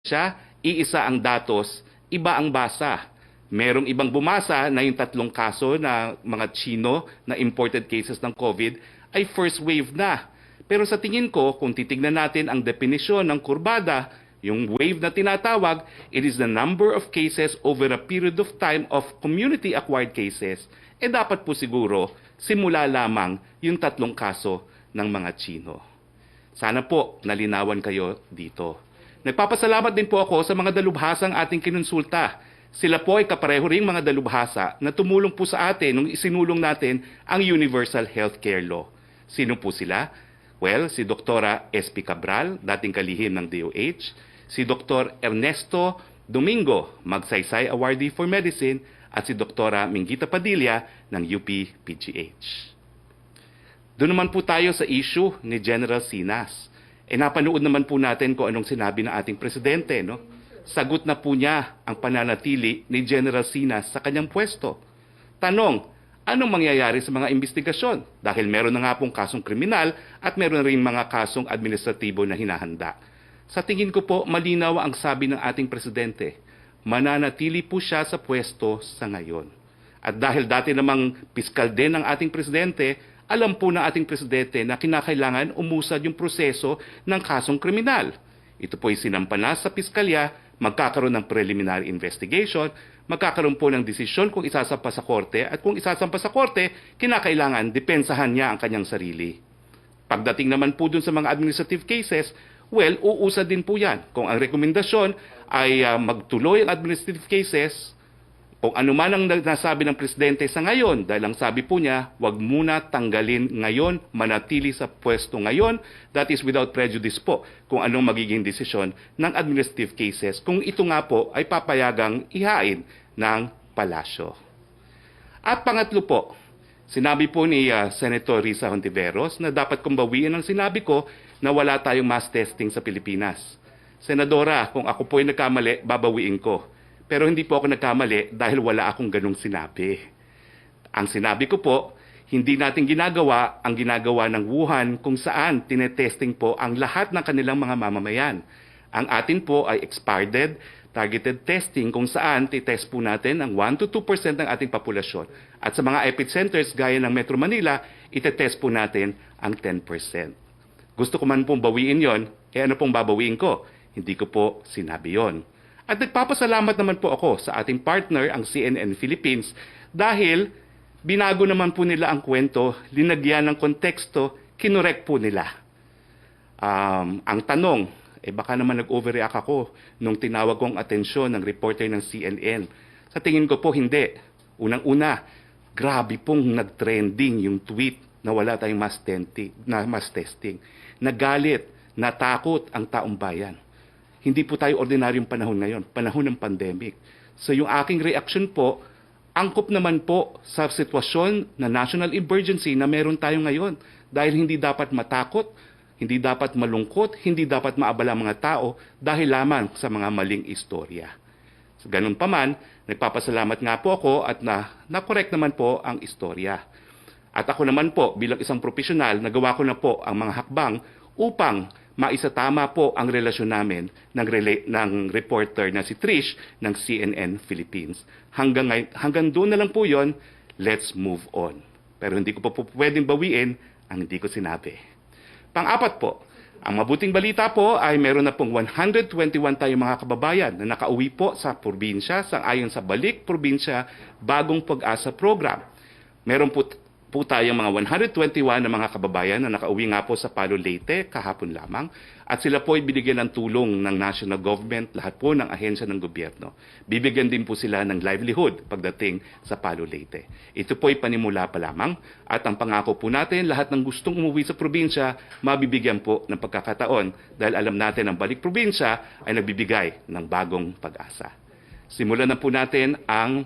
siya, iisa ang datos, iba ang basa. Merong ibang bumasa na yung 3 kaso na mga Chino na imported cases ng COVID ay first wave na. Pero sa tingin ko, kung titignan natin ang definisyon ng kurbada, yung wave na tinatawag, it is the number of cases over a period of time of community-acquired cases. Dapat po siguro, simula lamang yung 3 kaso ng mga Chino. Sana po nalinawan kayo dito. Nagpapasalamat din po ako sa mga dalubhasang ating kinonsulta. Sila po ay kapareho ring mga dalubhasa na tumulong po sa atin nung isinulong natin ang Universal Healthcare Law. Sino po sila? Well, si Dr. S.P. Cabral, dating kalihim ng DOH, si Dr. Ernesto Domingo, Magsaysay Awardee for Medicine, at si Dr. Minggita Padilla ng UP-PGH. Doon naman po tayo sa issue ni General Sinas. Napanood naman po natin kung anong sinabi ng ating presidente, no? Sagot na po niya ang pananatili ni General Sinas sa kanyang pwesto. Tanong, anong mangyayari sa mga investigasyon? Dahil meron na nga pong kasong kriminal at meron rin mga kasong administratibo na hinahanda. Sa tingin ko po, malinaw ang sabi ng ating presidente. Mananatili po siya sa pwesto sa ngayon. At dahil dati namang piskal din ng ating presidente, alam po ng ating presidente na kinakailangan umusad yung proseso ng kasong kriminal. Ito po ay sinampa na sa piskalya, magkakaroon ng preliminary investigation, magkakaroon po ng desisyon kung isasampa sa korte, at kung isasampa sa korte, kinakailangan depensahan niya ang kanyang sarili. Pagdating naman po dun sa mga administrative cases, well, uusad din po yan. Kung ang rekomendasyon ay magtuloy ang administrative cases, kung ano man ang nasabi ng presidente sa ngayon, dahil ang sabi po niya, wag muna tanggalin ngayon, manatili sa pwesto ngayon, that is without prejudice po, kung anong magiging desisyon ng administrative cases, kung ito nga po ay papayagang ihain ng palasyo. At pangatlo po, sinabi po ni Senator Risa Hontiveros na dapat kong bawiin ang sinabi ko na wala tayong mass testing sa Pilipinas. Senadora, kung ako po ay nagkamali, babawiin ko. Pero hindi po ako nagkamali dahil wala akong ganung sinabi. Ang sinabi ko po, hindi natin ginagawa ang ginagawa ng Wuhan kung saan tinetesting po ang lahat ng kanilang mga mamamayan. Ang atin po ay expired, targeted testing kung saan titest po natin ang 1 to 2% ng ating populasyon. At sa mga epicenters gaya ng Metro Manila, itetest po natin ang 10%. Gusto ko man pong bawiin yon, ano pong babawiin ko? Hindi ko po sinabi yon. At nagpapasalamat naman po ako sa ating partner, ang CNN Philippines, dahil binago naman po nila ang kwento, linagyan ng konteksto, kinorek po nila. Ang tanong, baka naman nag-overreact ako nung tinawag kong atensyon ng reporter ng CNN. Sa tingin ko po hindi. Unang-una, grabe pong nag-trending yung tweet na wala tayong mass testing. Nagalit, natakot ang taong bayan. Hindi po tayo ordinaryong panahon ngayon, panahon ng pandemic. So yung aking reaction po, angkop naman po sa sitwasyon na national emergency na meron tayo ngayon. Dahil hindi dapat matakot, hindi dapat malungkot, hindi dapat maabala mga tao dahil lamang sa mga maling istorya. So, ganun pa man, nagpapasalamat nga po ako at na-correct naman po ang istorya. At ako naman po, bilang isang profesional, nagawa ko na po ang mga hakbang upang maisatama po ang relasyon namin ng reporter na si Trish ng CNN Philippines. Hanggang doon na lang po yon, let's move on. Pero hindi ko po pwedeng bawiin ang hindi ko sinabi. Pang-apat po, ang mabuting balita po ay meron na pong 121 tayong mga kababayan na nakauwi po sa probinsya ayon sa Balik Probinsya Bagong Pag-asa Program. Meron po tayong mga 121 na mga kababayan na nakauwi nga po sa Palo Leyte kahapon lamang, at sila po ay binigyan ng tulong ng national government, lahat po ng ahensya ng gobyerno. Bibigyan din po sila ng livelihood pagdating sa Palo Leyte. Ito po ay panimula pa lamang, at ang pangako po natin, lahat ng gustong umuwi sa probinsya, mabibigyan po ng pagkakataon dahil alam natin ang Balik Probinsya ay nagbibigay ng bagong pag-asa. Simulan na po natin ang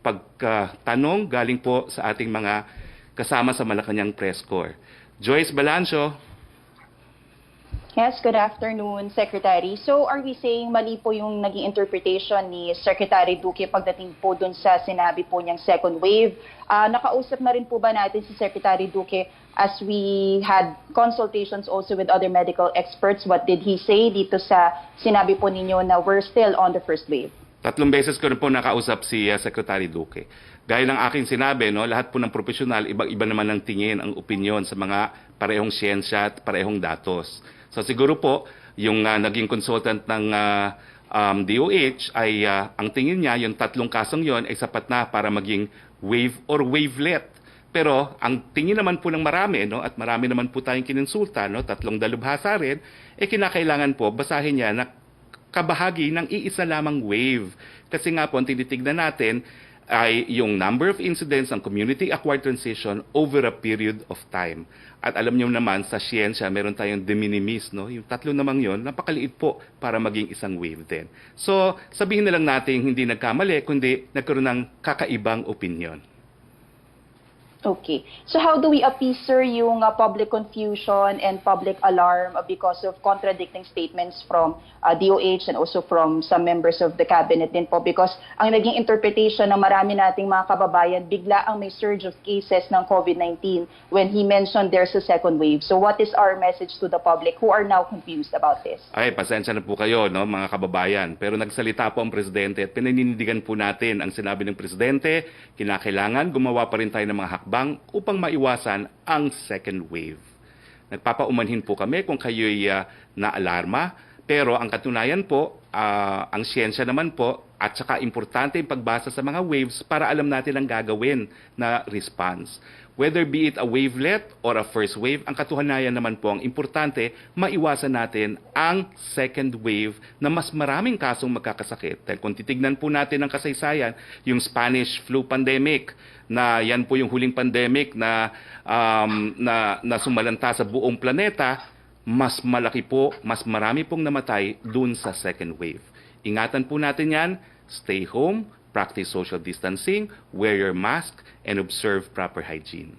pagtanong galing po sa ating mga kasama sa Malacañang Press Corps. Joyce Balancio. Yes, good afternoon, Secretary. So are we saying mali po yung naging interpretation ni Secretary Duque pagdating po dun sa sinabi po niyang second wave? Nakausap na rin po ba natin si Secretary Duque as we had consultations also with other medical experts? What did he say dito sa sinabi po ninyo na we're still on the first wave? 3 beses ko na po nakausap si Secretary Duque. Gaya ng aking sinabi, no, lahat po ng profesional, iba-iba naman ang tingin, ang opinion sa mga parehong siyensya at parehong datos. So siguro po, yung naging consultant ng DOH ay ang tingin niya, yung 3 kasong yon ay sapat na para maging wave or wavelet. Pero ang tingin naman po ng marami, no, at marami naman po tayong kinonsulta, no, 3 dalubhasa rin, kinakailangan po basahin niya na kabahagi ng iisa lamang wave. Kasi nga po, ang tinitignan natin ay yung number of incidents ng community-acquired transmission over a period of time. At alam niyo naman, sa siyensya, meron tayong de minimis, no? Yung 3 namang yon, napakaliit po para maging isang wave din. So, sabihin na lang natin hindi nagkamali, kundi nagkaroon ng kakaibang opinion. Okay. So how do we appease, sir, yung public confusion and public alarm because of contradicting statements from DOH and also from some members of the cabinet din po? Because ang naging interpretation ng marami nating mga kababayan, bigla ang may surge of cases ng COVID-19 when he mentioned there's a second wave. So what is our message to the public who are now confused about this? Ay, pasensya na po kayo, no, mga kababayan. Pero nagsalita po ang presidente at pininindigan po natin ang sinabi ng presidente, kinakailangan gumawa pa rin tayo ng mga hakbang upang maiwasan ang second wave. Nagpapaumanhin po kami kung kayo'y naalarma, pero ang katunayan po, ang siyensya naman po, at saka importante yung pagbasa sa mga waves para alam natin ang gagawin na response. Whether be it a wavelet or a first wave, ang katunayan naman po, ang importante, maiwasan natin ang second wave na mas maraming kasong magkakasakit. Dahil kung titignan po natin ang kasaysayan, yung Spanish flu pandemic, na yan po yung huling pandemic na sumalanta sa buong planeta, mas malaki po, mas marami pong namatay dun sa second wave. Ingatan po natin yan, stay home, practice social distancing, wear your mask, and observe proper hygiene.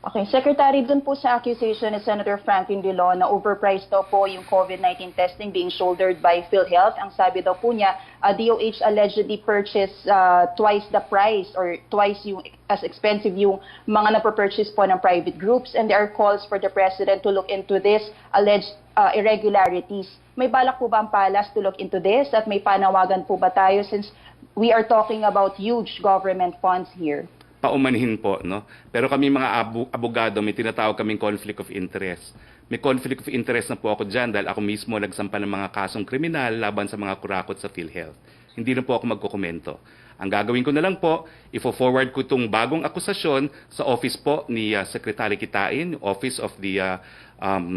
Okay, Secretary, dun po sa accusation ni Senator Franklin Drilon na overpriced daw po yung COVID-19 testing being shouldered by PhilHealth. Ang sabi daw po niya, DOH allegedly purchased twice the price or twice yung as expensive yung mga napurchase po ng private groups, and there are calls for the President to look into this alleged irregularities. May balak po ba ang palas to look into this at may panawagan po ba tayo since we are talking about huge government funds here? Paumanhin po, no? Pero kami mga abogado, may tinatawag kaming conflict of interest. May conflict of interest na po ako dyan dahil ako mismo nagsampa ng mga kasong kriminal laban sa mga kurakot sa PhilHealth. Hindi na po ako magkukomento. Ang gagawin ko na lang po, ifo-forward ko itong bagong akusasyon sa office po ni Secretary Kitain, Office of the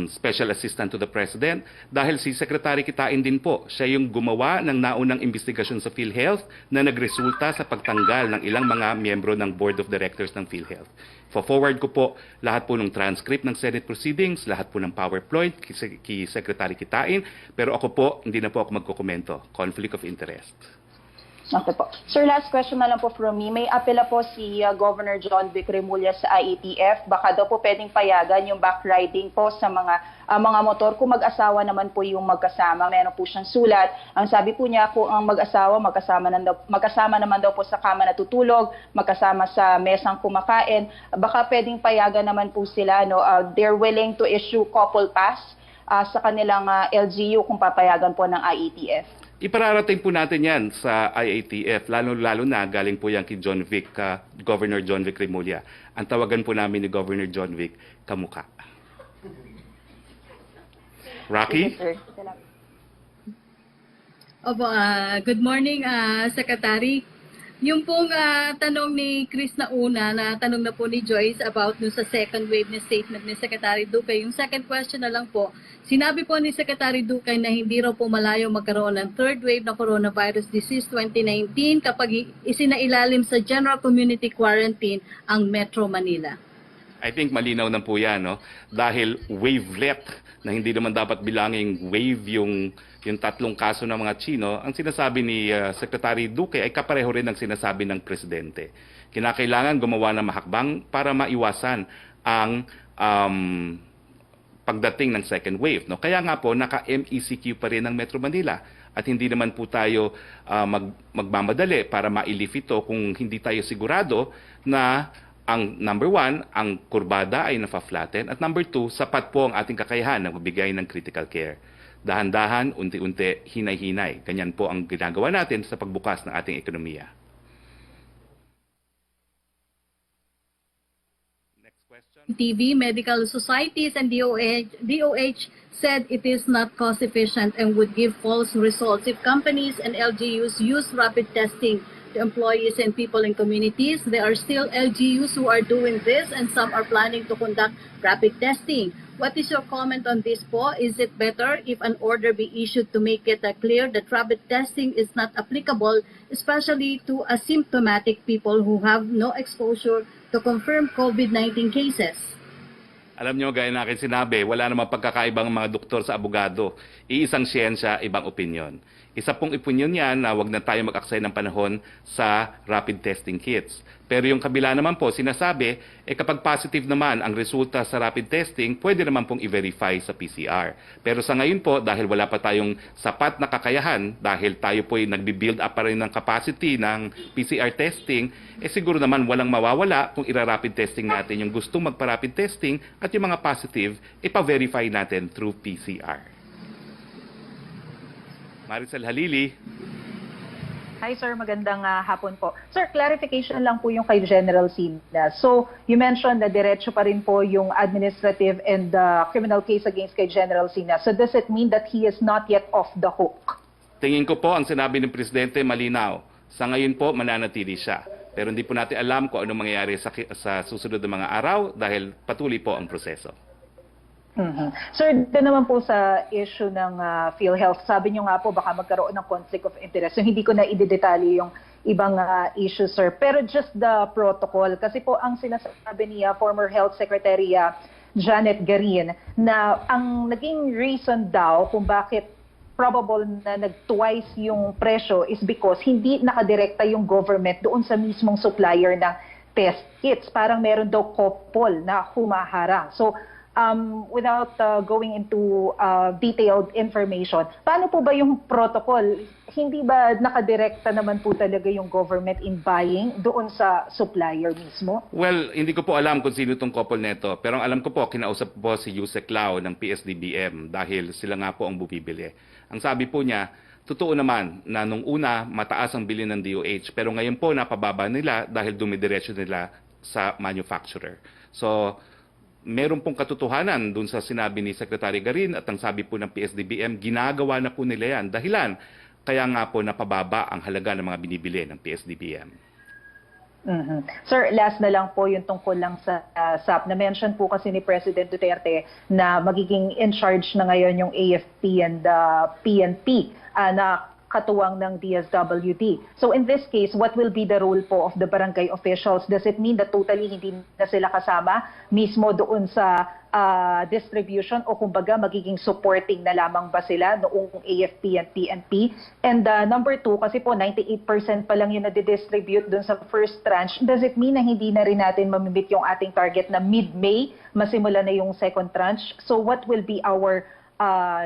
Special Assistant to the President, dahil si Secretary Kitain din po, siya yung gumawa ng naunang investigasyon sa PhilHealth na nagresulta sa pagtanggal ng ilang mga miyembro ng Board of Directors ng PhilHealth. For-forward ko po lahat po ng transcript ng Senate proceedings, lahat po ng PowerPoint kay Secretary Kitain, pero ako po, hindi na po ako magkukomento. Conflict of interest. Okay po. Sir, last question na lang po from me. May apela po si Governor John Vic Remulla sa IATF. Baka daw po pwedeng payagan yung backriding po sa mga motor kung mag-asawa naman po yung magkasama. Meron po siyang sulat. Ang sabi po niya, kung ang mag-asawa magkasama naman daw po sa kama natutulog, magkasama sa mesang kumakain, baka pwedeng payagan naman po sila. No? They're willing to issue couple pass sa kanilang LGU kung papayagan po ng IATF. Ipararating po natin yan sa IATF, lalo-lalo na galing po yan kay John Vic, Governor John Vic Remulla. Ang tawagan po namin ni Governor John Vic, kamukha. Roque? Opo, good morning, Secretary. Yung pong tanong ni Chris na una, na tanong na po ni Joyce about dun sa second wave na statement ni Secretary Duque. Yung second question na lang po, sinabi po ni Secretary Duque na hindi raw po malayo magkaroon ng third wave na coronavirus disease 2019 kapag isinailalim sa general community quarantine ang Metro Manila. I think malinaw na po yan, no? Dahil wavelet na hindi naman dapat bilangin wave yung 3 kaso ng mga Chino, ang sinasabi ni Secretary Duque ay kapareho rin ang sinasabi ng Presidente. Kinakailangan gumawa ng mahakbang para maiwasan ang pagdating ng second wave. No? Kaya nga po, naka-MECQ pa rin ang Metro Manila. At hindi naman po tayo magmamadali para ma-lift ito kung hindi tayo sigurado na ang number one, ang kurbada ay nafa-flatten. At number two, sapat po ang ating kakayahan na magbigay ng critical care. Dahan-dahan, unti-unti, hinay-hinay. Ganyan po ang ginagawa natin sa pagbukas ng ating ekonomiya. TV, medical societies, and DOH said it is not cost efficient and would give false results if companies and LGUs use rapid testing to employees and people in communities. There are still LGUs who are doing this and some are planning to conduct rapid testing. What is your comment on this po? Is it better if an order be issued to make it clear that rapid testing is not applicable, especially to asymptomatic people who have no exposure to confirm COVID-19 cases? Alam nyo, gaya na akin sinabi, wala namang pagkakaibang mga doktor sa abogado. Iisang siyensya, ibang opinyon. Isa pong opinyon yan na wag na tayo mag-aksay ng panahon sa rapid testing kits. Pero yung kabila naman po, sinasabi, kapag positive naman ang resulta sa rapid testing, pwede naman pong i-verify sa PCR. Pero sa ngayon po, dahil wala pa tayong sapat na kakayahan, dahil tayo po ay nagbi-build up pa rin ng capacity ng PCR testing, siguro naman walang mawawala kung ira-rapid testing natin yung gustong magpa-rapid testing at yung mga positive, ipa-verify natin through PCR. Maricel Halili. Hi sir, magandang hapon po. Sir, clarification lang po yung kay General Sina. So, you mentioned na diretso pa rin po yung administrative and criminal case against kay General Sina. So, does it mean that he is not yet off the hook? Tingin ko po ang sinabi ng Presidente malinaw. Sa ngayon po, mananatili siya. Pero hindi po natin alam kung anong mangyayari sa susunod na mga araw dahil patuloy po ang proseso. Sir, din naman po sa issue ng PhilHealth, sabi niyo nga po baka magkaroon ng conflict of interest. So hindi ko na i-detalye yung ibang issues, sir. Pero just the protocol, kasi po ang sinasabi ni former Health Secretary Janet Garin na ang naging reason daw kung bakit probable na nag-twice yung presyo is because hindi nakadirekta yung government doon sa mismong supplier ng test kits. Parang meron daw couple na humaharang. So, without going into detailed information, paano po ba yung protocol? Hindi ba nakadirekta naman po talaga yung government in buying doon sa supplier mismo? Well, hindi ko po alam kung sino itong couple neto. Pero ang alam ko po, kinausap po si Yusek Lau ng PSDBM dahil sila nga po ang bumibili. Ang sabi po niya, totoo naman na nung una mataas ang bilhin ng DOH pero ngayon po napababa nila dahil dumidiretso nila sa manufacturer. So, meron pong katotohanan dun sa sinabi ni Secretary Garin at ang sabi po ng PSDBM, ginagawa na po nila yan. Dahilan, kaya nga po napababa ang halaga ng mga binibili ng PSDBM. Sir, last na lang po yung tungkol lang sa SAP. Na-mention po kasi ni President Duterte na magiging in charge na ngayon yung AFP and PNP na katuwang ng DSWD. So in this case, what will be the role po of the barangay officials? Does it mean that totally hindi na sila kasama mismo doon sa distribution o kumbaga magiging supporting na lamang ba sila noong AFP and PNP? And number two, kasi po 98% pa lang yung nadidistribute doon sa first tranche. Does it mean na hindi na rin natin mamimit yung ating target na mid-May, masimula na yung second tranche? So what will be our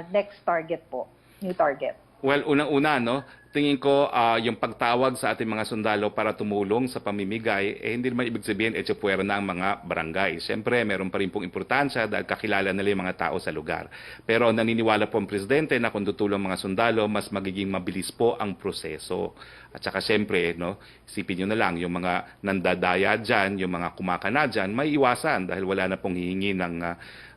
next target po, new target? Well, unang-una, no, tingin ko yung pagtawag sa ating mga sundalo para tumulong sa pamimigay, hindi naman ibig sabihin, puwera na ang mga barangay. Siyempre, meron pa rin pong importansya dahil kakilala nila yung mga tao sa lugar. Pero naniniwala po ang Presidente na kung tutulong mga sundalo, mas magiging mabilis po ang proseso. At saka siyempre, no, isipin nyo na lang, yung mga nandadaya dyan, yung mga kumakana dyan, may iwasan dahil wala na pong hihingi ng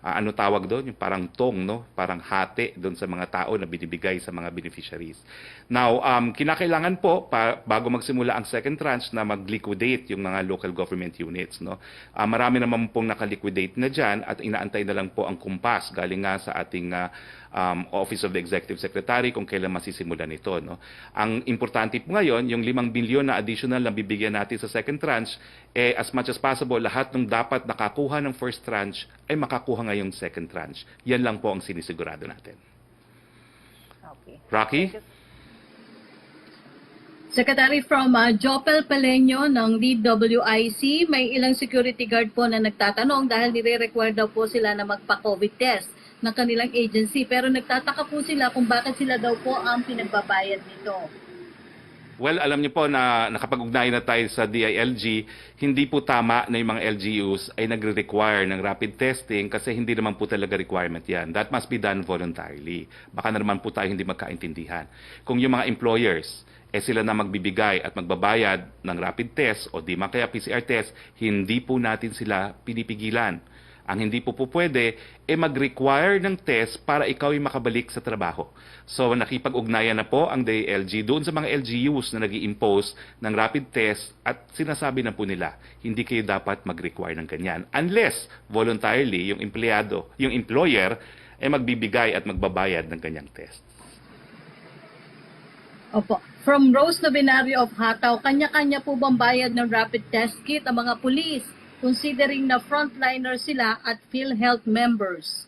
ano tawag doon, yung parang tong, no? Parang hati doon sa mga tao na binibigay sa mga beneficiaries. Now, kinakailangan po, bago magsimula ang second tranche, na mag-liquidate yung mga local government units. No? Marami naman pong nakaliquidate na dyan at inaantay na lang po ang kumpas galing nga sa ating Office of the Executive Secretary kung kailan masisimulan ito. No? Ang importante po ngayon, yung 5 bilyon na additional na bibigyan natin sa second tranche, as much as possible, lahat ng dapat nakakuha ng first tranche ay makakuha ngayong second tranche. Yan lang po ang sinisigurado natin. Okay. Rocky? Secretary, from Jopel Paleño ng DWIC, may ilang security guard po na nagtatanong dahil nire-require daw po sila na magpa-COVID test ng kanilang agency. Pero nagtataka po sila kung bakit sila daw po ang pinagbabayad nito. Well, alam niyo po na nakapag-ugnayan na tayo sa DILG, hindi po tama na yung mga LGUs ay nagre-require ng rapid testing kasi hindi naman po talaga requirement yan. That must be done voluntarily. Baka na naman po tayo hindi magkaintindihan. Kung yung mga employers, sila na magbibigay at magbabayad ng rapid test o di man kaya PCR test, hindi po natin sila pinipigilan. Ang hindi po pwede, mag-require ng test para ikaw ay makabalik sa trabaho. So nakipag-ugnayan na po ang DILG doon sa mga LGUs na nag-i-impose ng rapid test at sinasabi na po nila, hindi kayo dapat mag-require ng ganyan. Unless voluntarily yung empleyado, yung employer, magbibigay at magbabayad ng ganyang test. Opo. From Rose Novenario of Hataw, kanya-kanya po bang bayad ng rapid test kit ang mga pulis? Considering na frontliner sila at PhilHealth members?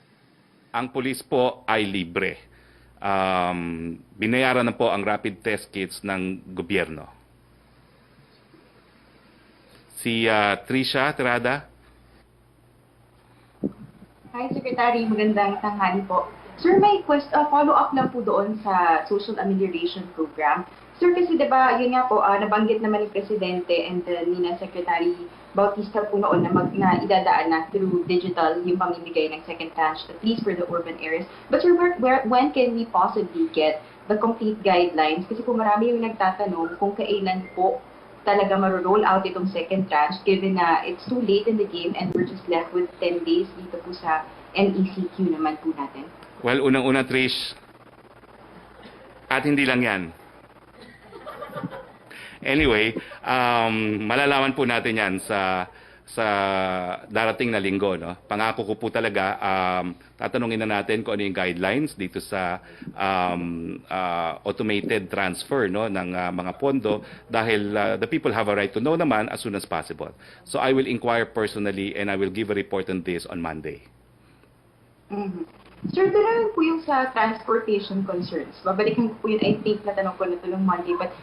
Ang pulis po ay libre. Binayaran na po ang rapid test kits ng gobyerno. Si Trisha Tirada. Hi, Secretary. Magandang tanghali po. Sir, may follow-up lang po doon sa social amelioration program. Sir, kasi diba, yun nga po, nabanggit naman ni Presidente and ni na Secretary Bautista po noon na idadaan na through digital yung pamimigay ng second tranche, at least for the urban areas. But sir, when can we possibly get the complete guidelines? Kasi po marami yung nagtatanong kung kailan po talaga maro-roll out itong second tranche given na it's too late in the game and we're just left with 10 days dito po sa NECQ naman po natin. Well, unang-una Trish, at hindi lang yan. Anyway, malalaman po natin yan sa darating na linggo. No? Pangako ko po talaga, tatanungin na natin kung ano yung guidelines dito sa automated transfer no, ng mga pondo dahil the people have a right to know naman as soon as possible. So I will inquire personally and I will give a report on this on Monday. Mm-hmm. Sir, doon po yung sa transportation concerns. Babalikan ko po yun, I think natanong ko na ito ng Monday. But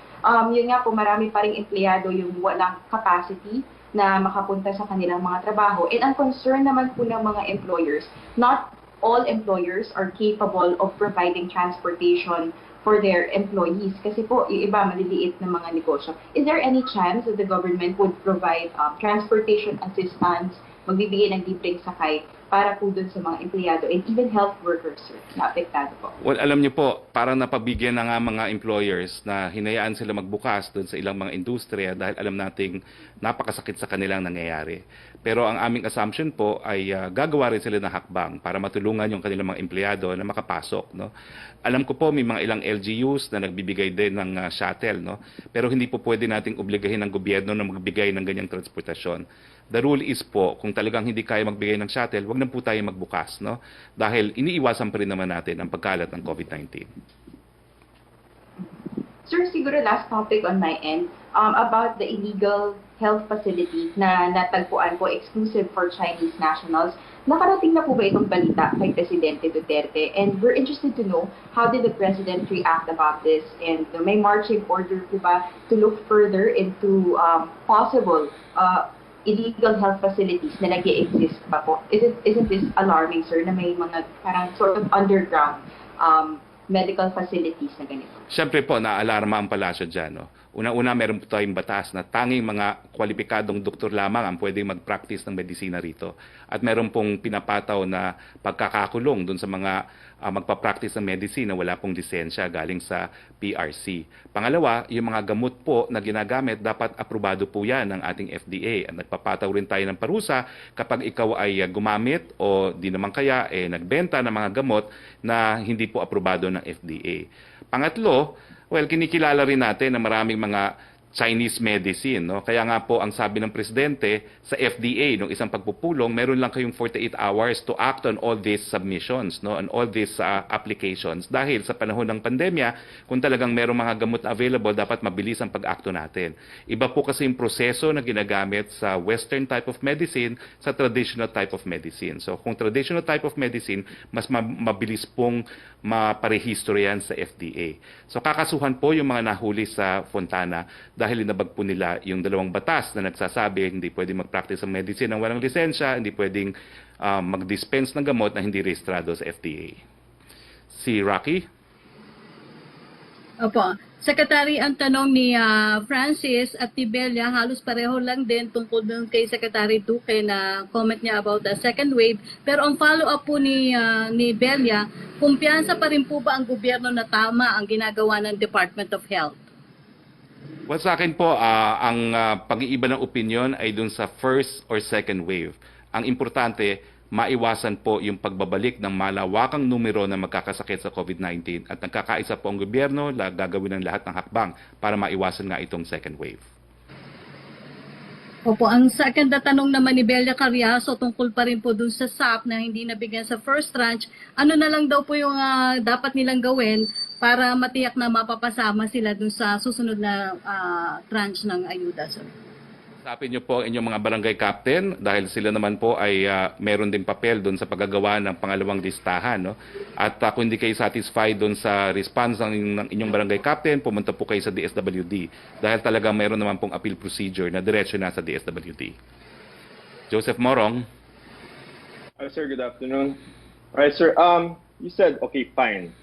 yun nga po, marami pa rin empleyado yung walang capacity na makapunta sa kanilang mga trabaho. And ang concern naman po ng mga employers, not all employers are capable of providing transportation for their employees. Kasi po, yung iba, maliliit na mga negosyo. Is there any chance that the government would provide transportation assistance, magbibigay ng libreng sakay para po dun sa mga empleyado and even health workers, sir, na apektado po? Well, alam niyo po, parang napabigyan na nga mga employers na hinayaan sila magbukas doon sa ilang mga industriya dahil alam nating napakasakit sa kanilang nangyayari. Pero ang aming assumption po ay gagawa rin sila ng hakbang para matulungan yung kanilang mga empleyado na makapasok. No? Alam ko po may mga ilang LGUs na nagbibigay din ng shuttle, no? Pero hindi po pwede nating obligahin ng gobyerno na magbigay ng ganyang transportasyon. The rule is po, kung talagang hindi kaya magbigay ng shuttle, wag na po tayo magbukas, no? Dahil iniiwasan pa rin naman natin ang pagkalat ng COVID-19. Sir, siguro last topic on my end, about the illegal health facility na natagpuan po exclusive for Chinese nationals. Nakarating na po ba itong balita kay Presidente Duterte? And we're interested to know, how did the President react about this? And may marching order po ba to look further into possible illegal health facilities na nag-i-exist pa po? Isn't this alarming, sir, na may mga parang sort of underground medical facilities na ganito? Siyempre po, naalarma ang palasyo dyan. No? Una-una, meron po tayong batas na tanging mga kwalipikadong doktor lamang ang pwedeng mag-practice ng medisina rito. At meron pong pinapataw na pagkakakulong dun sa mga magpa-practice ng medisina, wala pong lisensya galing sa PRC. Pangalawa, yung mga gamot po na ginagamit, dapat aprobado po yan ng ating FDA. At nagpapataw rin tayo ng parusa kapag ikaw ay gumamit o di naman kaya nagbenta ng mga gamot na hindi po aprobado ng FDA. Pangatlo, well, kinikilala rin natin na maraming mga Chinese medicine, no? Kaya nga po ang sabi ng presidente sa FDA nung isang pagpupulong, meron lang kayong 48 hours to act on all these submissions, no, on all these applications. Dahil sa panahon ng pandemya, kung talagang merong mga gamot na available, dapat mabilis ang pag-akto natin. Iba po kasi yung proseso na ginagamit sa western type of medicine sa traditional type of medicine. So kung traditional type of medicine, mas mabilis pong maparehistro yan sa FDA. So kakasuhan po yung mga nahuli sa Fontana dahil inabag po nila yung dalawang batas na nagsasabi hindi pwedeng mag-practice ng medicine ng walang lisensya, hindi pwedeng mag-dispense ng gamot na hindi rehistrado sa FDA. Si Roque? Opo. Secretary, ang tanong ni Francis at Tibelia, halos pareho lang din tungkol dun kay Secretary Duque na comment niya about the second wave. Pero ang follow-up po ni Belia, kumpiyansa pa rin po ba ang gobyerno na tama ang ginagawa ng Department of Health? Well, sa akin po, ang pag-iiba ng opinion ay dun sa first or second wave. Ang importante, maiwasan po yung pagbabalik ng malawakang numero na magkakasakit sa COVID-19 at nagkakaisa po ang gobyerno na gagawin ng lahat ng hakbang para maiwasan nga itong second wave. Opo, ang second na tanong naman ni Belia Carriazo tungkol pa rin po dun sa SAP na hindi nabigyan sa first tranche, ano na lang daw po yung dapat nilang gawin para matiyak na mapapasama sila dun sa susunod na tranche ng ayuda, sir? Usapin niyo po ang inyong mga barangay captain dahil sila naman po ay meron din papel doon sa paggagawa ng pangalawang listahan. No? At kung hindi kayo satisfied doon sa response ng inyong barangay captain, pumunta po kayo sa DSWD dahil talagang meron naman pong appeal procedure na diretso na sa DSWD. Joseph Morong. Hi, sir. Good afternoon. All right, sir. You said, okay, fine.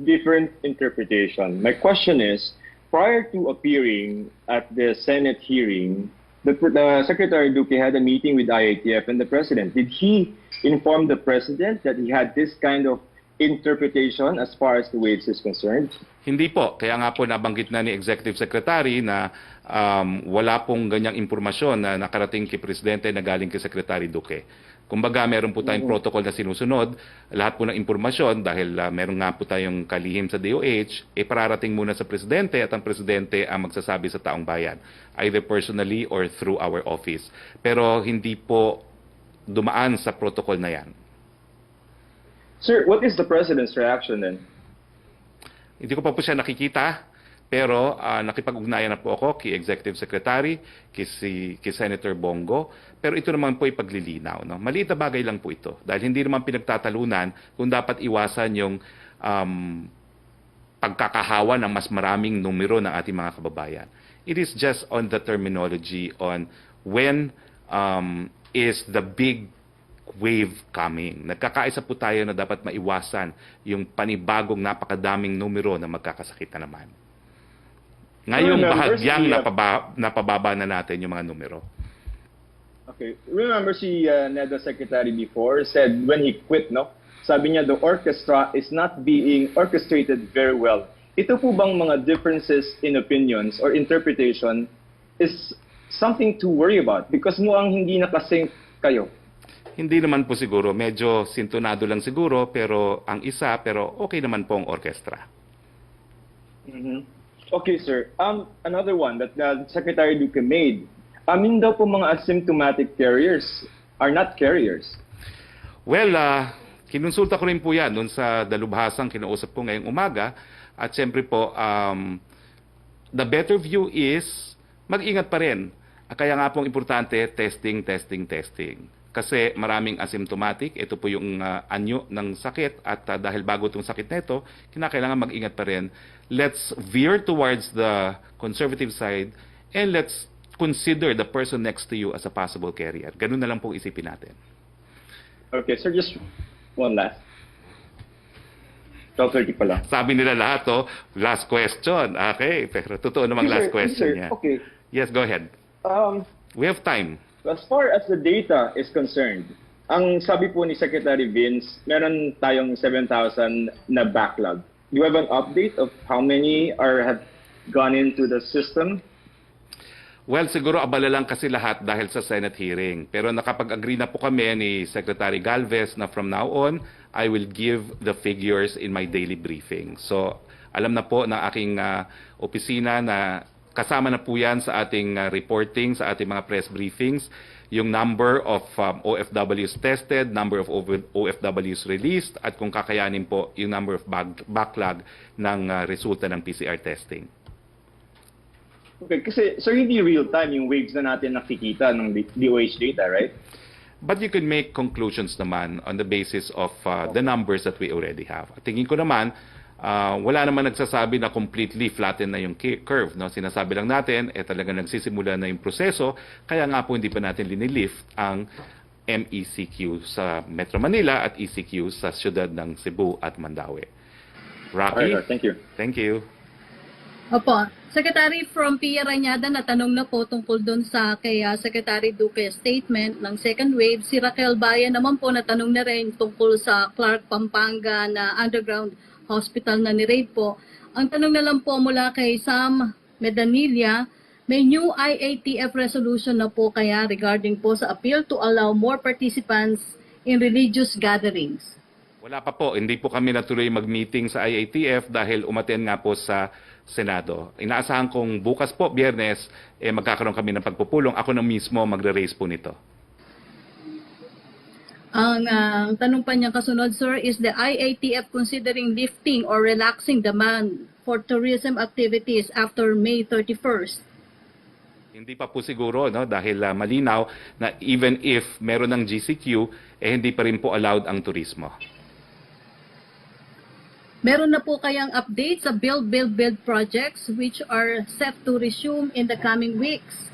Different interpretation. My question is, prior to appearing at the Senate hearing, the Secretary Duque had a meeting with IATF and the President. Did he inform the President that he had this kind of interpretation as far as the waves is concerned? Hindi po. Kaya nga po nabanggit na ni Executive Secretary na wala pong ganyang impormasyon na nakarating kay Presidente na galing kay Secretary Duque. Kumbaga, meron po tayong protocol na sinusunod. Lahat po ng impormasyon, dahil meron nga po tayong kalihim sa DOH, pararating muna sa Presidente at ang Presidente ang magsasabi sa taong bayan, either personally or through our office. Pero hindi po dumaan sa protocol na yan. Sir, what is the President's reaction then? Hindi ko pa po siya nakikita, pero nakipag-ugnayan na po ako kay Executive Secretary, kay Senator Bongo. Pero ito naman po ay paglilinaw. No? Maliit na bagay lang po ito. Dahil hindi naman pinagtatalunan kung dapat iwasan yung pagkakahawa ng mas maraming numero ng ating mga kababayan. It is just on the terminology on when is the big wave coming. Nagkakaisa po tayo na dapat maiwasan yung panibagong napakadaming numero na magkakasakit na naman. Ngayon, bahagyang napababa na natin yung mga numero. Okay. Remember si NEDA Secretary before said when he quit, no? Sabi niya, the orchestra is not being orchestrated very well. Ito po bang mga differences in opinions or interpretation is something to worry about? Because mukhang hindi nakasync kayo. Hindi naman po siguro. Medyo sintonado lang siguro, pero ang isa, pero okay naman po ang orchestra. Okay, sir. Another one that Secretary Duque made. Amin daw po mga asymptomatic carriers are not carriers. Well, kinonsulta ko rin po yan doon sa dalubhasang kinausap ko ngayong umaga. At siyempre po, the better view is mag-ingat pa rin. Kaya nga pong importante, testing. Kasi maraming asymptomatic, ito po yung anyo ng sakit at dahil bago itong sakit na ito, kinakailangan mag-ingat pa rin. Let's veer towards the conservative side and let's consider the person next to you as a possible carrier. Ganun na lang po isipin natin. Okay, sir, just one last. 12:30 pa lang. Sabi nila lahat, last question. Okay, pero totoo namang last question niya. Okay. Yes, go ahead. We have time. As far as the data is concerned, ang sabi po ni Secretary Vince, meron tayong 7,000 na backlog. Do you have an update of how many have gone into the system? Well, siguro abala lang kasi lahat dahil sa Senate hearing. Pero nakapag-agree na po kami ni Secretary Galvez na from now on, I will give the figures in my daily briefing. So, alam na po ng aking opisina na kasama na po yan sa ating reporting, sa ating mga press briefings, yung number of OFWs tested, number of OFWs released, at kung kakayanin po yung number of backlog ng resulta ng PCR testing. Okay, kasi sir, hindi real time yung waves na natin nakikita ng DOH data, right? But you can make conclusions naman on the basis of the numbers that we already have. At tingin ko naman, wala naman nagsasabi na completely flatten na yung curve. No? Sinasabi lang natin, talaga nagsisimula na yung proseso, kaya nga po hindi pa natin linilift ang MECQ sa Metro Manila at ECQ sa siyudad ng Cebu at Mandaue. Roque? Alright, thank you. Thank you. Opo. Secretary from Pia Rañada, natanong na po tungkol doon sa kay Secretary Duque statement ng second wave. Si Raquel Bayan naman po natanong na rin tungkol sa Clark, Pampanga na underground hospital na ni-raid po. Ang tanong na lang po mula kay Sam Medanilla, may new IATF resolution na po kaya regarding po sa appeal to allow more participants in religious gatherings? Wala pa po, hindi po kami natuloy mag-meeting sa IATF dahil umaten nga po sa Senado. Inaasahan kong bukas po, Biyernes, magkakaroon kami ng pagpupulong. Ako na mismo magre-raise po nito. Ang tanong pa niyang kasunod, sir, is the IATF considering lifting or relaxing demand for tourism activities after May 31st? Hindi pa po siguro, no, dahil malinaw na even if meron ng GCQ, hindi pa rin po allowed ang turismo. Meron na po kayang update sa build projects which are set to resume in the coming weeks?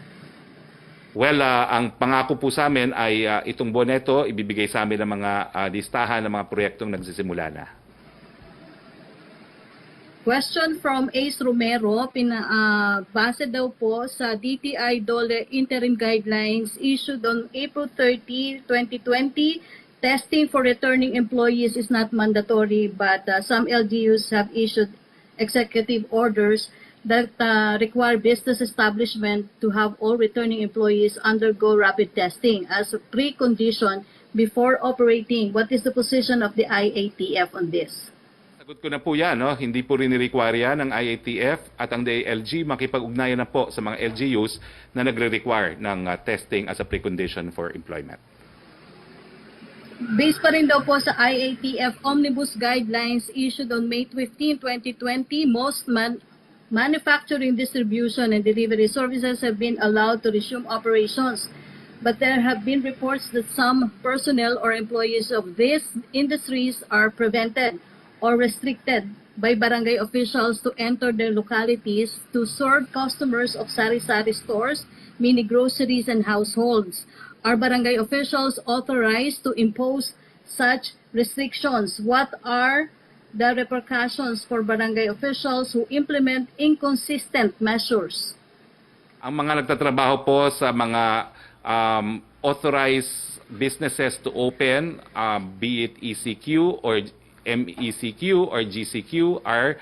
Well, ang pangako po sa amin ay itong buwan ito, ibibigay sa amin ng mga listahan ng mga proyektong nagsisimula na. Question from Ace Romero, base daw po sa DTI DOLE interim guidelines issued on April 30, 2020, testing for returning employees is not mandatory, but some LGUs have issued executive orders that require business establishment to have all returning employees undergo rapid testing as a precondition before operating. What is the position of the IATF on this? Sagot ko na po yan, no? Hindi po rin ni-require yan ng IATF at ang DILG makipag-ugnayan na po sa mga LGUs na nagre-require ng testing as a precondition for employment. Based pa rin daw po sa IATF Omnibus Guidelines issued on May 15, 2020, most manufacturing, distribution, and delivery services have been allowed to resume operations. But there have been reports that some personnel or employees of these industries are prevented or restricted by barangay officials to enter their localities to serve customers of sari-sari stores, mini groceries, and households. Are barangay officials authorized to impose such restrictions? What are the repercussions for barangay officials who implement inconsistent measures? Ang mga nagtatrabaho po sa mga authorized businesses to open, be it ECQ or MECQ or GCQ, are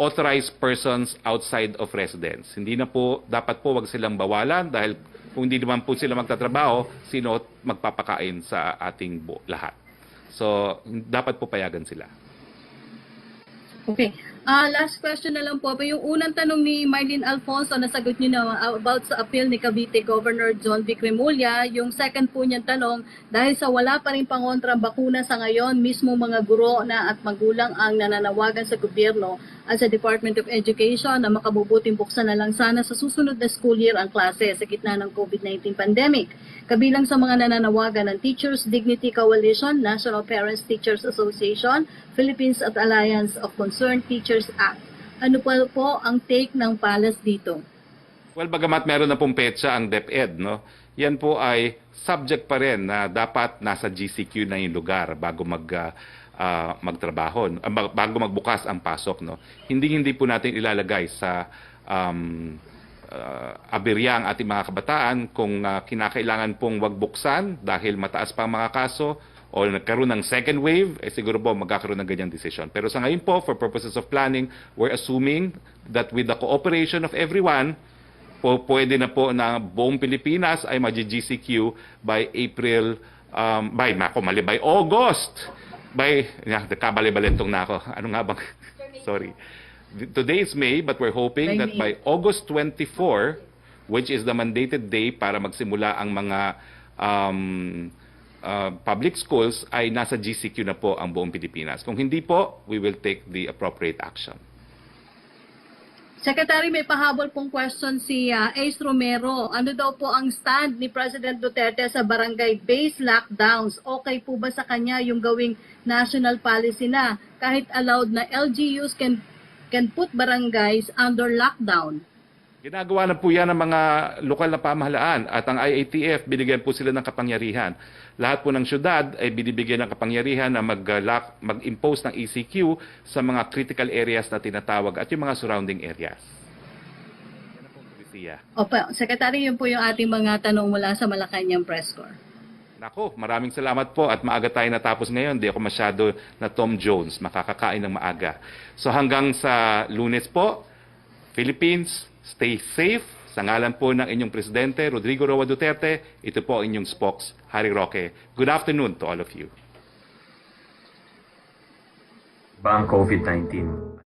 authorized persons outside of residence. Hindi na po, dapat po wag silang bawalan dahil kung hindi naman po sila magtatrabaho, sino magpapakain sa ating lahat. So, dapat po payagan sila. Okay. Last question na lang po. Yung unang tanong ni Mylene Alfonso, nasagot niyo na about sa appeal ni Cavite Governor John V. Cremulya. Yung second po niyang tanong, dahil sa wala pa rin pangontrang bakuna sa ngayon, mismo mga guro na at magulang ang nananawagan sa gobyerno at sa Department of Education na makabubuting buksan na lang sana sa susunod na school year ang klase sa gitna ng COVID-19 pandemic. Kabilang sa mga nananawagan ng Teachers Dignity Coalition, National Parents Teachers Association, Philippines at Alliance of Concerned Teachers Act. Ano po ang take ng PALAS dito? Well, bagamat meron na pong petsa ang DepEd, no? Yan po ay subject pa rin na dapat nasa GCQ na yung lugar bago magtrabaho, bago magbukas ang pasok, no? Hindi po natin ilalagay sa aberya ang ating mga kabataan kung kinakailangan pong wag buksan dahil mataas pa ang mga kaso o nagkaroon ng second wave, siguro po magkakaroon ng ganyang decision. Pero sa ngayon po, for purposes of planning, we're assuming that with the cooperation of everyone, pwede na po na buong Pilipinas ay mag-GCQ by April, by August, kabali-balentong na ako. Ano nga bang? Sorry. today is May, but we're hoping that by August 24, which is the mandated day para magsimula ang mga public schools, ay nasa GCQ na po ang buong Pilipinas. Kung hindi po, we will take the appropriate action. Secretary, may pahabol pong question si Ace Romero. Ano daw po ang stand ni President Duterte sa barangay-based lockdowns? Okay po ba sa kanya yung gawing national policy na kahit allowed na LGUs can put barangays under lockdown? Ginagawa na po yan ng mga lokal na pamahalaan at ang IATF, binigyan po sila ng kapangyarihan. Lahat po ng syudad ay binibigyan ng kapangyarihan na mag-impose ng ECQ sa mga critical areas na tinatawag at yung mga surrounding areas. Yan po, Polisiya. Opo, Secretary, yun po yung ating mga tanong mula sa Malacañang press corps. Nako, maraming salamat po at maaga tayo natapos ngayon. Di ako masyado na Tom Jones, makakakain ng maaga. So hanggang sa Lunes po, Philippines, stay safe. Sa ngalan po ng inyong Presidente, Rodrigo Roa Duterte, ito po ang inyong Spox, Harry Roque. Good afternoon to all of you. Ba ang COVID-19?